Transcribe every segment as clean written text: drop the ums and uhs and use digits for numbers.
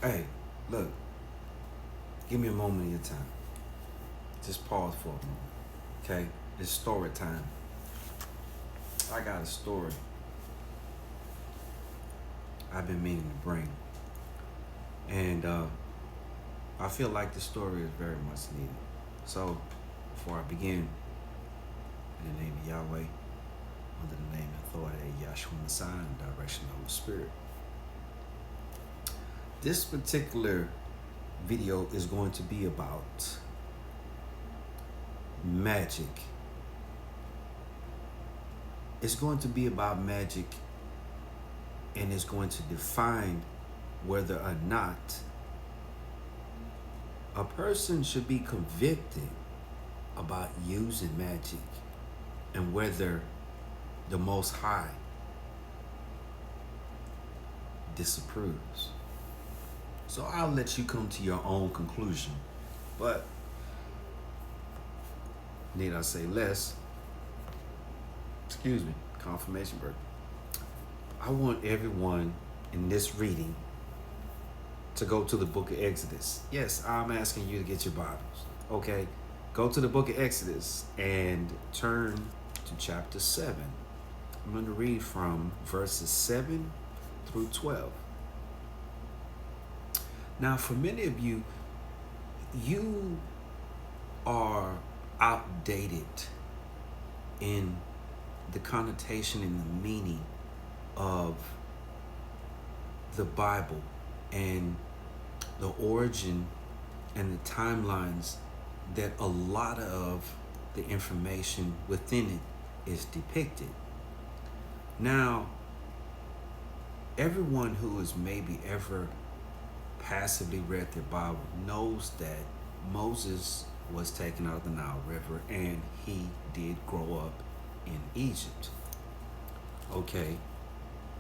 Hey, look, give me a moment of your time. Just pause for a moment, okay? It's story time. I got a story I've been meaning to bring. And I feel like the story is very much needed. So, before I begin, in the name of Yahweh, under the name and authority of Yahshua Messiah and direction of the Holy Spirit. This particular video is going to be about magic. It's going to be about magic, and it's going to define whether or not a person should be convicted about using magic, and whether the Most High disapproves. So I'll let you come to your own conclusion. But need I say less? Excuse me, confirmation break. I want everyone in this reading to go to the book of Exodus. Yes, I'm asking you to get your Bibles. Okay, go to the book of Exodus and turn to chapter 7. I'm going to read from verses 7 through 12. Now, for many of you, you are outdated in the connotation and the meaning of the Bible and the origin and the timelines that a lot of the information within it is depicted. Now, everyone who has maybe ever passively read their Bible knows that Moses was taken out of the Nile River and he did grow up in Egypt. Okay,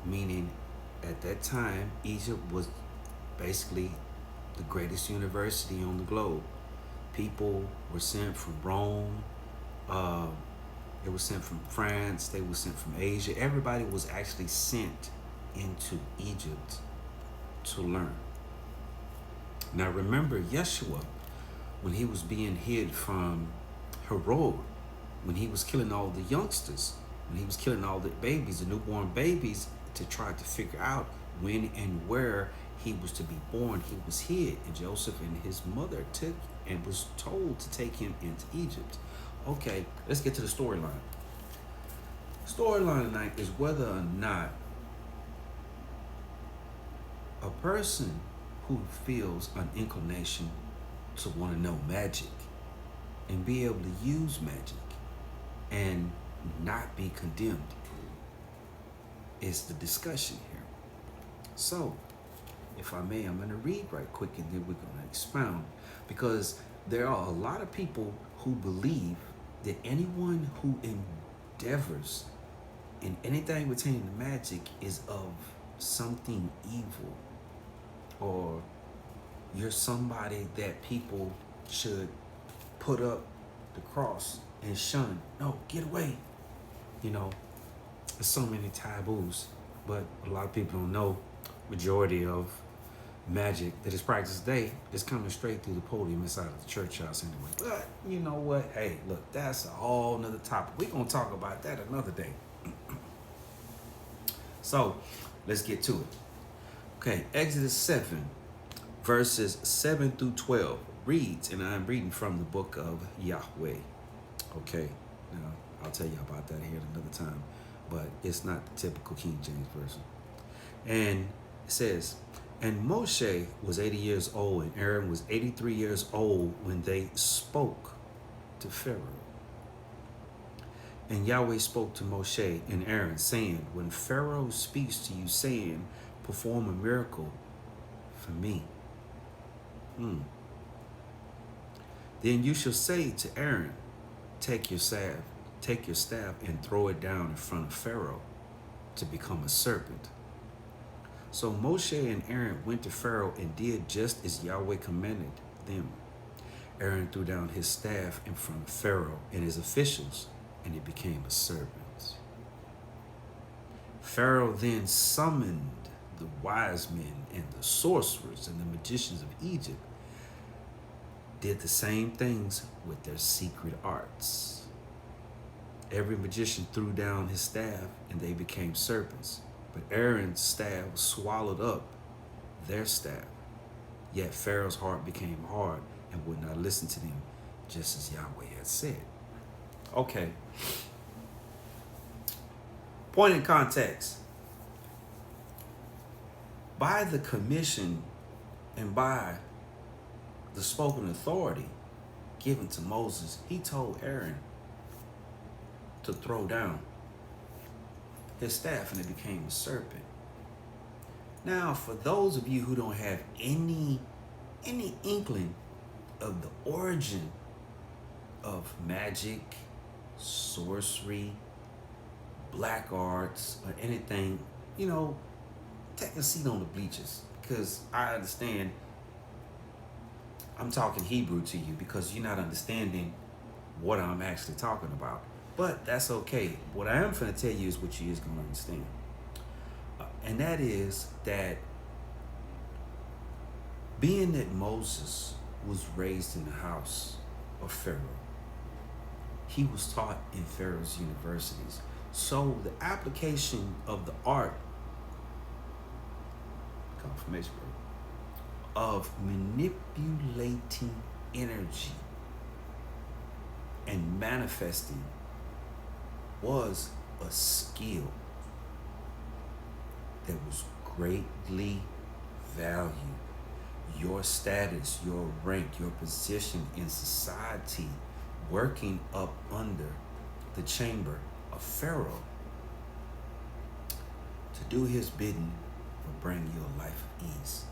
meaning at that time, Egypt was basically the greatest university on the globe. People were sent from Rome, they were sent from France, they were sent from Asia. Everybody was actually sent into Egypt to learn. Now remember Yeshua, when he was being hid from Herod, when he was killing all the youngsters, when he was killing all the babies, the newborn babies, to try to figure out when and where he was to be born, he was hid. And Joseph and his mother took and was told to take him into Egypt. Okay, let's get to the storyline. Storyline tonight is whether or not a person who feels an inclination to want to know magic and be able to use magic and not be condemned is the discussion here. So, if I may, I'm going to read right quick and then we're going to expound, because there are a lot of people who believe that anyone who endeavors in anything pertaining to magic is of something evil, or you're somebody that people should put up the cross and shun. No, get away. You know, there's so many taboos, but a lot of people don't know majority of magic that is practiced today is coming straight through the podium inside of the church house anyway. But you know what? Hey, look, that's a whole nother topic. We're going to talk about that another day. So let's get to it. Okay, Exodus 7, verses 7 through 12 reads, and I'm reading from the book of Yahweh. Okay, now I'll tell you about that here another time, but it's not the typical King James version. And it says, and Moshe was 80 years old, and Aaron was 83 years old when they spoke to Pharaoh. And Yahweh spoke to Moshe and Aaron, saying, when Pharaoh speaks to you, saying, perform a miracle for me, then you shall say to Aaron, take your staff and throw it down in front of Pharaoh to become a serpent. So Moshe and Aaron went to Pharaoh and did just as Yahweh commanded them. Aaron threw down his staff in front of Pharaoh and his officials, and it became a serpent. Pharaoh then summoned the wise men and the sorcerers and the magicians of Egypt did the same things with their secret arts. Every magician threw down his staff and they became serpents. But Aaron's staff swallowed up their staff. Yet Pharaoh's heart became hard and would not listen to them, just as Yahweh had said. Okay. Point in context. By the commission and by the spoken authority given to Moses, he told Aaron to throw down his staff and it became a serpent. Now, for those of you who don't have any inkling of the origin of magic, sorcery, black arts, or anything, take a seat on the bleachers, because I understand I'm talking Hebrew to you because you're not understanding what I'm actually talking about. But that's okay. What I am going to tell you is what you is going to understand. And that is that being that Moses was raised in the house of Pharaoh, he was taught in Pharaoh's universities. So the application of the art, confirmation, of manipulating energy and manifesting was a skill that was greatly valued. Your status, your rank, your position in society, working up under the chamber of Pharaoh to do his bidding will bring you a life of ease.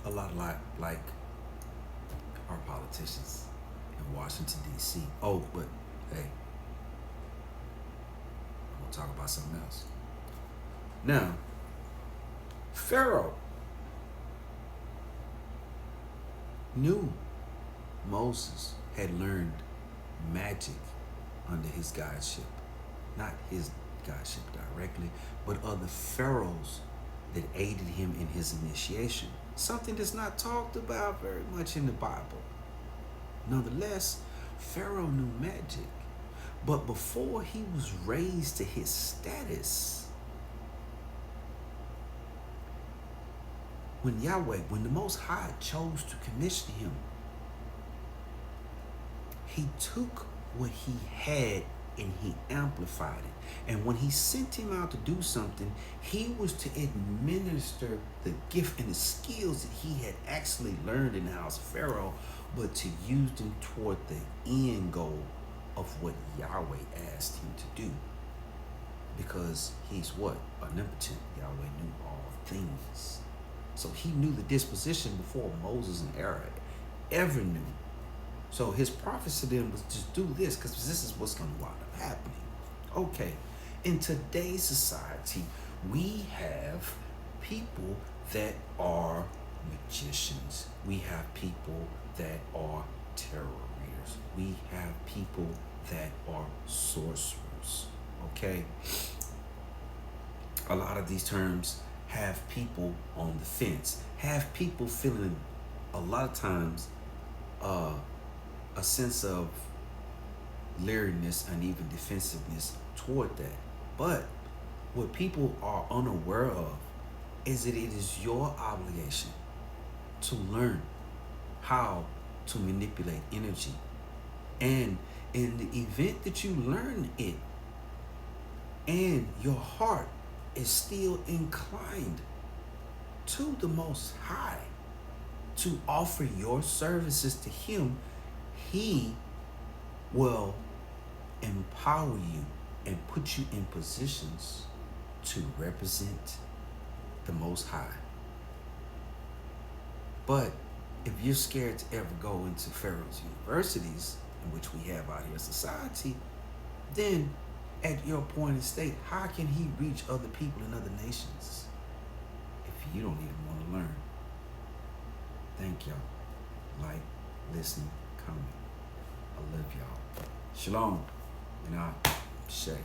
A lot like our politicians in Washington, D.C. Oh, but hey, I'm going to talk about something else. Now, Pharaoh knew Moses had learned magic under his guideship. Not his guideship directly, but other pharaohs that aided him in his initiation. Something that's not talked about very much in the Bible. Nonetheless, Pharaoh knew magic. But before he was raised to his status, when the Most High chose to commission him, he took what he had and he amplified it. And when he sent him out to do something, he was to administer the gift and the skills that he had actually learned in the house of Pharaoh, but to use them toward the end goal of what Yahweh asked him to do. Because he's what? Omnipotent. Yahweh knew all things. So he knew the disposition before Moses and Aaron ever knew. So his prophecy to them was just do this, because this is what's going to wind up happening. Okay, in today's society, we have people that are magicians. We have people that are tarot readers. We have people that are sorcerers. Okay? A lot of these terms have people on the fence, have people feeling a lot of times a sense of leeriness and even defensiveness toward that. But what people are unaware of is that it is your obligation to learn how to manipulate energy. And in the event that you learn it and your heart is still inclined to the Most High to offer your services to Him, He will empower you and put you in positions to represent the Most High. But if you're scared to ever go into Pharaoh's universities, in which we have out here in society, then at your point in state, how can he reach other people in other nations if you don't even want to learn? Thank y'all. Like, listen, comment. I love y'all. Shalom. And I say.